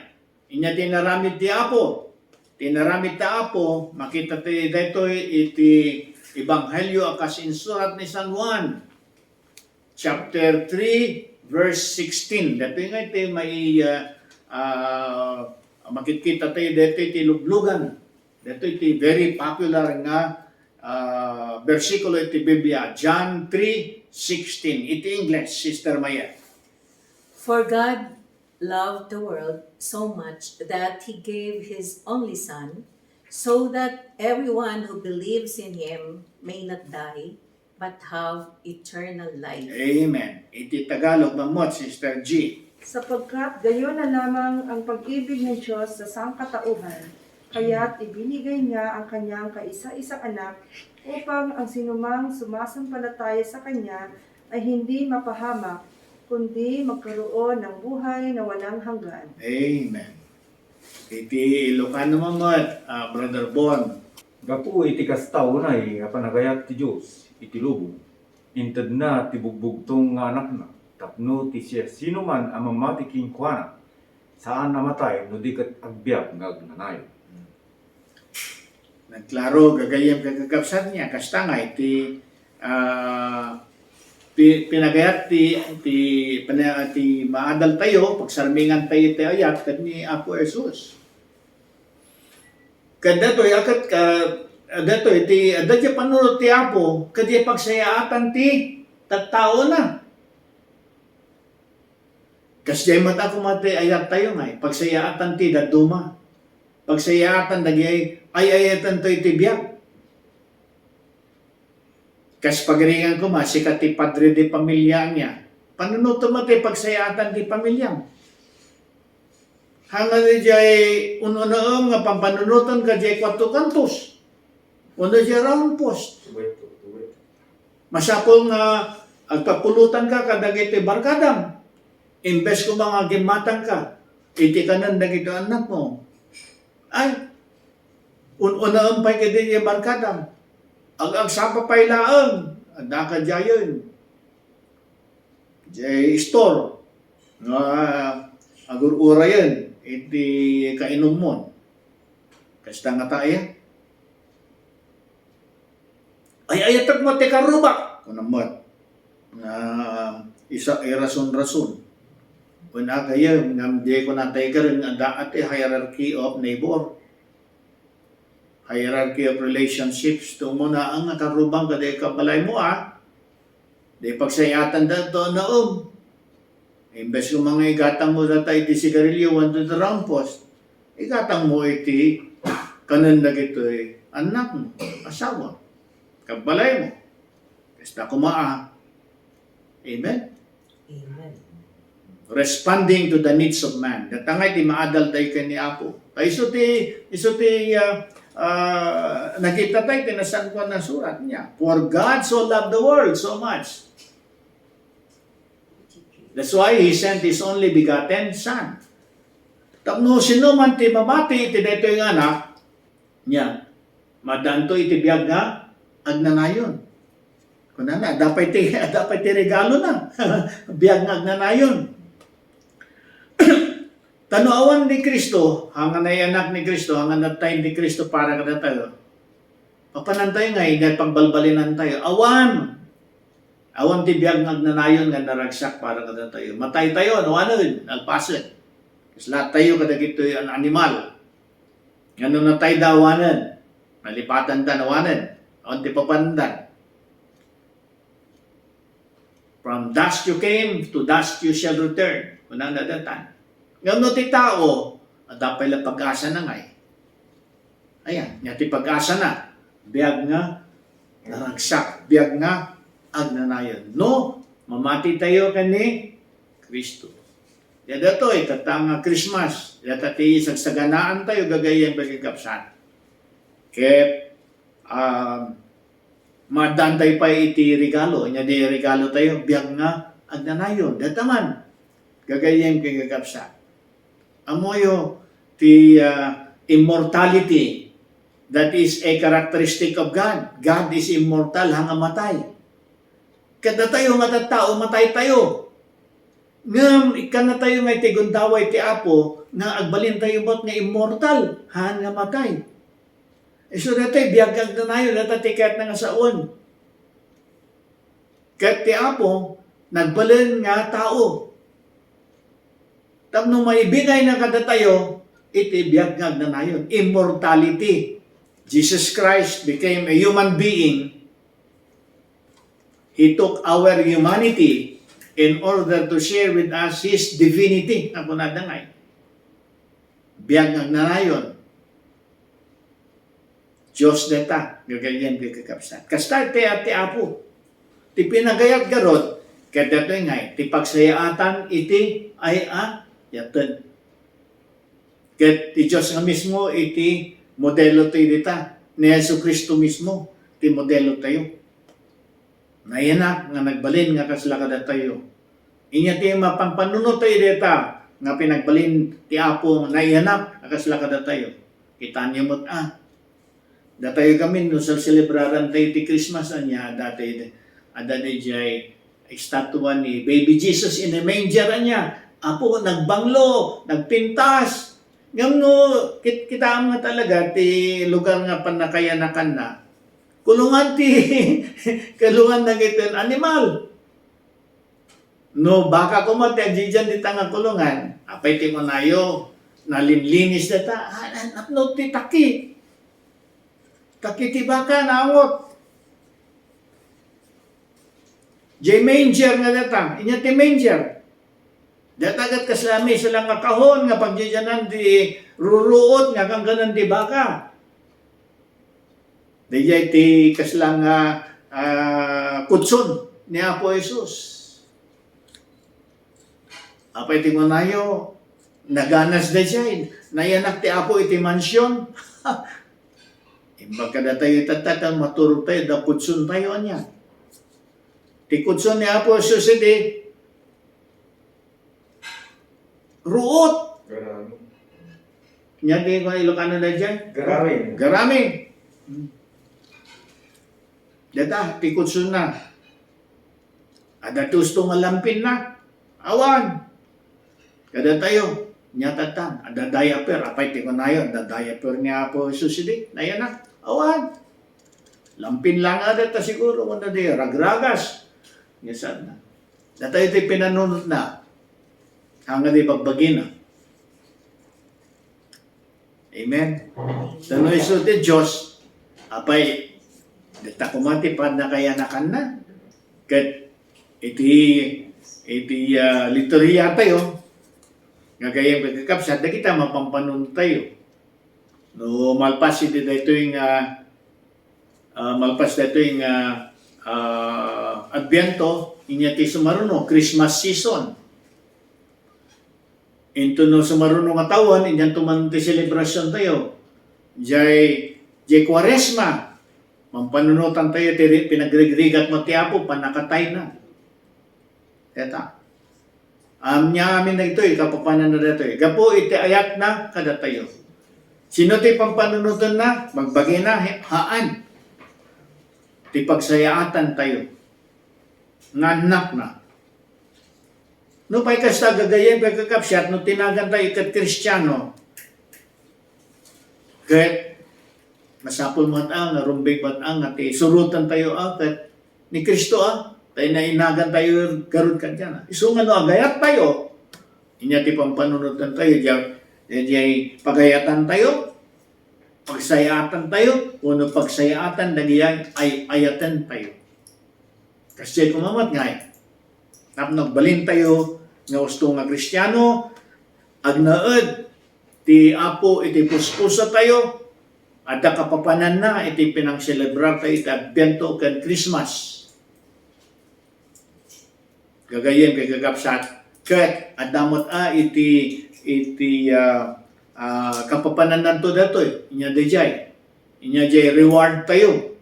inya tinaramid ti Apo. Tinaramid ta Apo, makita tayo dito iti Ebanghelyo akas insurat ni San Juan, chapter 3, verse 16. Dito nga ito may makikita tayo dito iti lublugan. Dito iti very popular nga versikulo iti Biblia, John 3:16. Iti English, Sister Maya. For God loved the world so much that He gave His only Son, so that everyone who believes in Him may not die, but have eternal life. Amen. Iti Tagalog mamot, Sister G. Sapagkat gayon na lamang ang pag-ibig ng Diyos sa sangkatauhan, kaya't ibinigay niya ang kanyang kaisa-isang anak upang ang sinumang sumasampalataya sa kanya ay hindi mapahamak, kundi magkaroon ng buhay na walang hanggan. Amen. Iti Ilocano mamot, Brother Bon. Gapu iti kastaw na panagayat ti Diyos, iti lubong. Intad na ti bugbugtong nga anak na, tapno ti siya sino man ang mamatiking kuana, saan namatay no di kat agbyag nga agnanayo. Nagklaro, gagayam kagagapsat niya, kasta nga iti pinagayat ti maadal tayo, pagsarmingan tayo ti ayat, kad ni Apo Jesus. Kada to yakat ka dato iti adja panunot ti Apo kadi pagsayaatan ti tattao na. Kasjay mata ko mati ayat tayo nga pagsayaatan ti daduma. Pagsayaatan dagay ayatan to iti biyak. Kas pagaringan ko sikat ti padre di pamilya niya. Panunot mati pagsayaatan ti pamilya. Hanga di jay uno-unoong nga pampanunutan ka jay 4 kantos. Uno jay round post. Masapol nga agpapulutan ka kadagiti barkadam. Imbes ko mga gimatan ka, iti kanan dagiti anak mo. Ay, unoong pa'y kadi jay barkadam. Agsapa pa'y laang, ada ka jayon. Jay store. Nga agur-ura yan. Iti kainom mo. Kasta nga tayo. Ay ayatag mo te karubak. Kunamot. Na isa ay rason-rason. Kuna kayo, ngamdi ko na tayo karin at hierarchy of neighbor. Hierarchy of relationships. Ito mo na ang karubang kada kabalay mo Di pagsayatan dato na Imbes kung mga igatang mo data iti sigarilyo, wando the round post, igatang mo iti kanan na gito anak mo, asawa, kabalay mo. Kasta kumaa. Amen? Amen. Responding to the needs of man. Datangay ti maadal tayo ni Apo. Iso ti nakita tayo, tinasan ko na surat niya. For God so loved the world so much. That's why He sent His only begotten Son. Tapno sino man ti mamati iti dito yung anak niya, madanto iti biyag nga agnanayon. Kunana, dapat ti regalo na. Biyag nga agnanayon. Tanuawan ni Kristo, hangan na anak ni Kristo, hangan na tayo ni Kristo para kada tayo. Papanantay nga, hindi pagbalbalinan tayo. Awan ti biyag nagnanayon nga naragsak para kada tayo. Matay tayo, nawanon, alpasan. Kasi lahat tayo kada gito yung animal. Ano na tayo dawanan. Nalipatan ta, nawanan. Awan ti papandan. From dust you came, to dust you shall return. Unang nadatan. Ngayon ti tao, dapat lang pag-asa na nga Ayan, nga ti pag-asa na. Biyag nga naragsak. Biyag nga agnanayon. No, mamati tayo kani Kristo. Yada to, tatang Christmas. Yada ti sagsaganaan tayo, gagayang pagkikapsan. Kaya, madantay pa iti regalo. Nya di regalo tayo, biyag nga agnanayon. Dataman, gagayang pagkikapsan. Amoyo, ti immortality. That is a characteristic of God. God is immortal hanga matay. Kada tayo nga tao, matay tayo. Ngam, ikan na tayo nga iti gundaway ti Apo, nga agbalin tayo bot nga immortal, hanga matay. So dati, biyagag na nayo, natatikat na nga saon. Kat ti Apo, nagbalin nga tao. Tapno maibigay na kada tayo, iti biyagag na nayon. Immortality. Jesus Christ became a human being. He took our humanity in order to share with us His divinity. Ako na dangay. Biyagag na nayon. Diyos deta, gagayan kakapsat. Kastar ti ati Apo. Ti pinagayat garot, kada to ngay, ti pagsayaatan iti ay yatan. Ket ti Diyos nga mismo iti modelo tayo dita. Ni Yesu Kristo mismo, ti modelo tayo. Nayanak nga nagbalin nga kaslakada tayo. Inya ti mapampanunod tayo dita, nga pinagbalin ti Apo nayanak nga kaslakada tayo. Kita niyo mo't datayo kami no sa celebraran tayo ti Christmas anya dati ada jay estatwa ni baby Jesus in a manger anya. Apo nagbanglo, nagpintas. Ngam no kita nga talaga ti lugar nga panakayanakan na. Kulungan ti kulungan na giton animal. No baka kumate diyan di tanga kulungan. Apay ti monayo nalinlinis data. No ti taki. Takitibaka na angot. Jay manger nga data. Inya ti manger. Datagat kaslami sila nga kahon nga pagdiyanan di ruruot nga kang ganan di baka. Diyay ti kaslang kutson ni Apo Jesus. Apay ti manayo naganas da diyay. Nayanak ti Apo iti mansyon. Imbag kada tayo tatatan, maturog tayo, da kutsun tayo niya. Ti kutsun ni Apo Jesus iti, ruot. Garami. Nya di ko Ilocano na dyan? Garami. Garami. Data, ti kutsun na. Ada tusto nga lampin na. Awan. Kada tayo, nya tatan, ada diaper, apay ti ko na yun, ada diaper ni Apo Jesus iti, nayanak. Awan. Lampin lang ada ta siguro kung na di ragragas. Ngasan na. Data ito pinanunod na. Hanga di pagbagin na. Amen. Tano iso ti Diyos. Apay, dita kumati pa na kayanakan na. Kat iti liturhiya tayo. Gagayang pagkakapsat na kita mapampanun tayo. No malpas iti dito yung Advento, inya ti sumaruno, Christmas season. Into no sumaruno nga tawon, inyan tuman ti celebration tayo. Jay Quaresma, mampanunutan tayo, pinagregrigat mo ti Apo, panakatay na. Eta. Nya amin na ito, kapapanan na dito. Gapo iti ayat na kada tayo. Sino ti pampanunutan na? Magbagi na, haan. Ti pagsayaatan tayo. Nganak na. No pa'y kasta gagayin, pagkakapsyat, no tinagan tayo ikat Kristiyano. Kahit masapul mo narumbig mo at surutan tayo kat ni Kristo tayo na inagan tayo garod ka dyan. Isungan no, agayat tayo. Inya ti pampanunutan tayo dyan. Diyay pagayatan tayo, pagsayatan tayo, uno pagsayatan, nagyan ay ayatan tayo. Kasi kumamat nga napnagbalin tayo nga gusto nga Kristiyano, agnaed, ti Apo iti puspusa tayo, at kapapanan na iti pinang-celebrar tayo iti Advento ken Christmas. Gagayen kay gagapsat, ket adamot iti kapapanan nanto datoy, inya dejay reward tayo.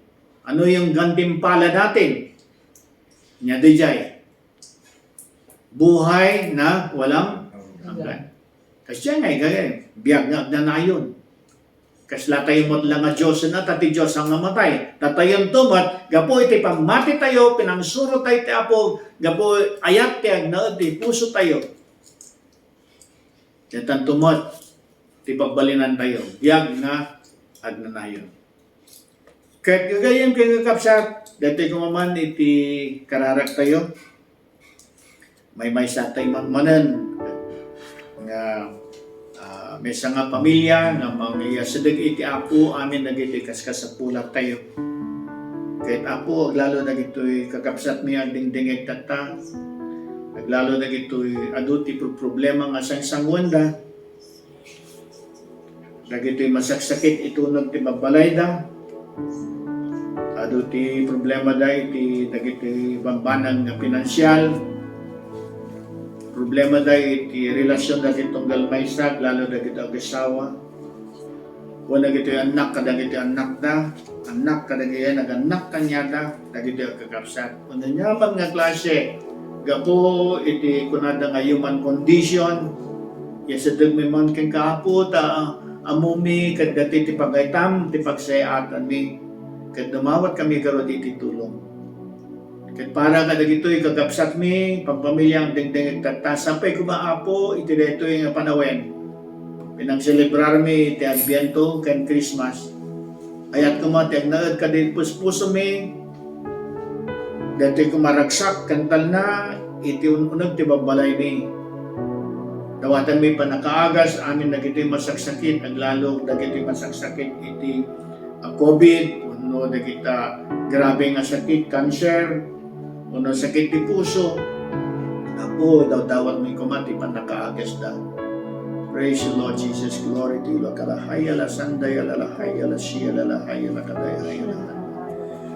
Ano yung gantimpala natin? Inya dejay buhay na walang hanggan. Kasi nga gagay, biyag na nayon. Kasla tayo mo't lang nga Diyos na tati Diyos ang namatay. Tatayon tumat, gapo iti pamati tayo, pinangsuro tayo ti Apo, gapo ayat ti agnaad ti puso tayo. Yatan tumat, ti pagbalinan tayo, biyag nga agnanayon. Kahit gagayam kayo kapsat, dati kumaman iti kararak tayo, may satay manan, nga may nga pamilya nga mga sadag iti Apo amin nagiti kaskasapulat tayo. Kahit Apo lalo nagitoy kakapsat mi ang dingdingeg tata. Naglalo nagitoy aduti problema nga sangsangwanda. Nagitoy masaksakit itunog ti babalay da. Aduti problema da iti nagitoy bambanang nga pinansyal. Problema dahil iti relasyon na itong galmaysag, lalo na ito ang asawa. Wala ito yung anak, kadang ito yung anak da. Anak, kadang yan, nag-anak kanya da. Nagito yung kakapsat. Kung nanyaman nga klase, gapo iti kunada nga human condition. Yasa dagmiman kang kaapo, amumi, kadati ti pagaytam, ti pagsayatan mi. Kad dumawat kami karot iti tulong. Kat para kada gito'y kagapsat mi, pampamilyang dingding tatasapay ko maapo, iti dito yung panawen. Pinang-celebrar mi iti Adviento ken Christmas. Ayat ko ti agnaad ka din puspuso mi. Dito ko maragsak, kantal na, iti ununag ti babalay mi. Dawatan mi panakaagas, amin nagito'y masaksakit, naglalo nagito'y masaksakit iti COVID, uno nagita grabe nga sakit, cancer, uno sakit ti puso. Ako, daw-dawat may kumati panakaagas da. Praise the Lord Jesus, glory to you. Kalahaya la sandaya la lahaya la siya la lahaya la kadayaya la handa.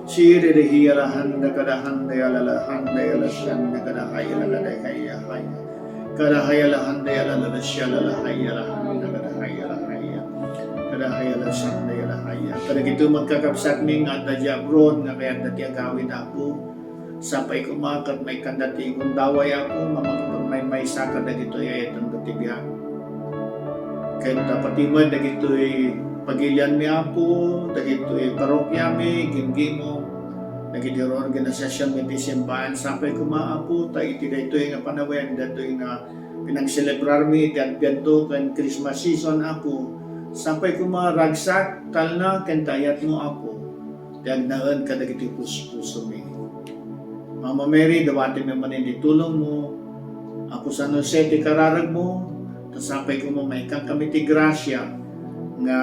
Siya la hiya la handa kadahandaya la lahandaya la sanda kadahaya la kadayaya haya. Kadahaya la handaya la siya la lahaya la handa kadahaya la haya. Kadahaya la sandaya la haya. Kada gito magkakapsat mi nga dadya abroad nga kaya dati agawin ako. Sapay kumakat may kandati kung daway ako, mamakipag may saka na gito ayatang datibiyag. Kahit tapatiman na gito'y pagilian mi ako, na gito'y parokya mi, gimgimo, na gito'y organisasyon mi tisimbahan, sapay kumaapo, tayo iti dito'y nga panawen, dito'y nga pinang-celebrar mi, iti Adviento, kan Christmas season ako, sapay kumaragsak, tal na, kentayat mo ako, tiagnaan ka na gito'y puso mi. Mama Mary, dawati mo man hindi tulong mo. Ako sa Jose, ti kararag mo. Tasapay ko mo may kang kami ti grasya. Nga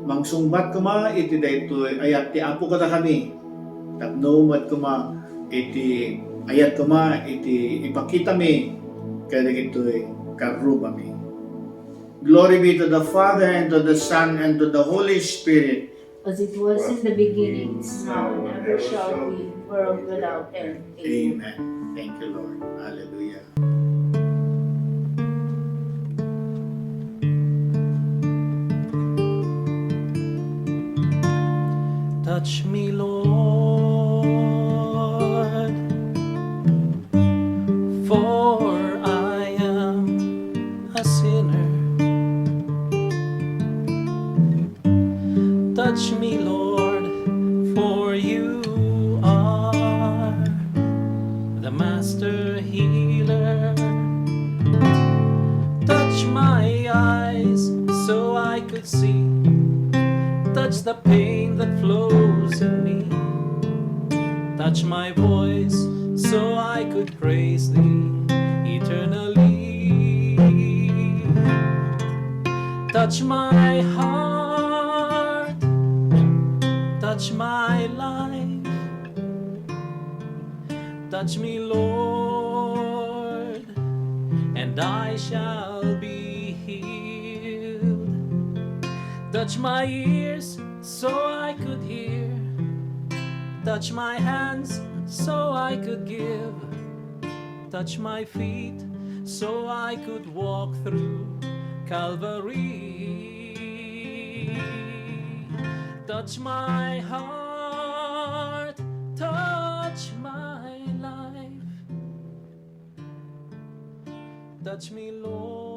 mangsungbat ko ma, iti dayto ayat ti apo ko ta kami. Tapnomat ko ma, iti ayat ko ma, iti ipakita mi. Kaya ito'y karuba mi. Glory be to the Father, and to the Son, and to the Holy Spirit. As it was in the beginning, now and ever shall be, world without end. Amen. Thank you, Lord. Hallelujah. Touch me, Lord, for I am a sinner. Touch me, Lord, for you are the master healer. Touch my eyes so I could see. Touch the pain that flows in me. Touch my voice so I could praise thee eternally. Touch my heart, touch my life. Touch me, Lord, and I shall be healed. Touch my ears so I could hear. Touch my hands so I could give. Touch my feet so I could walk through Calvary. Touch my heart, touch my life. Touch me, Lord.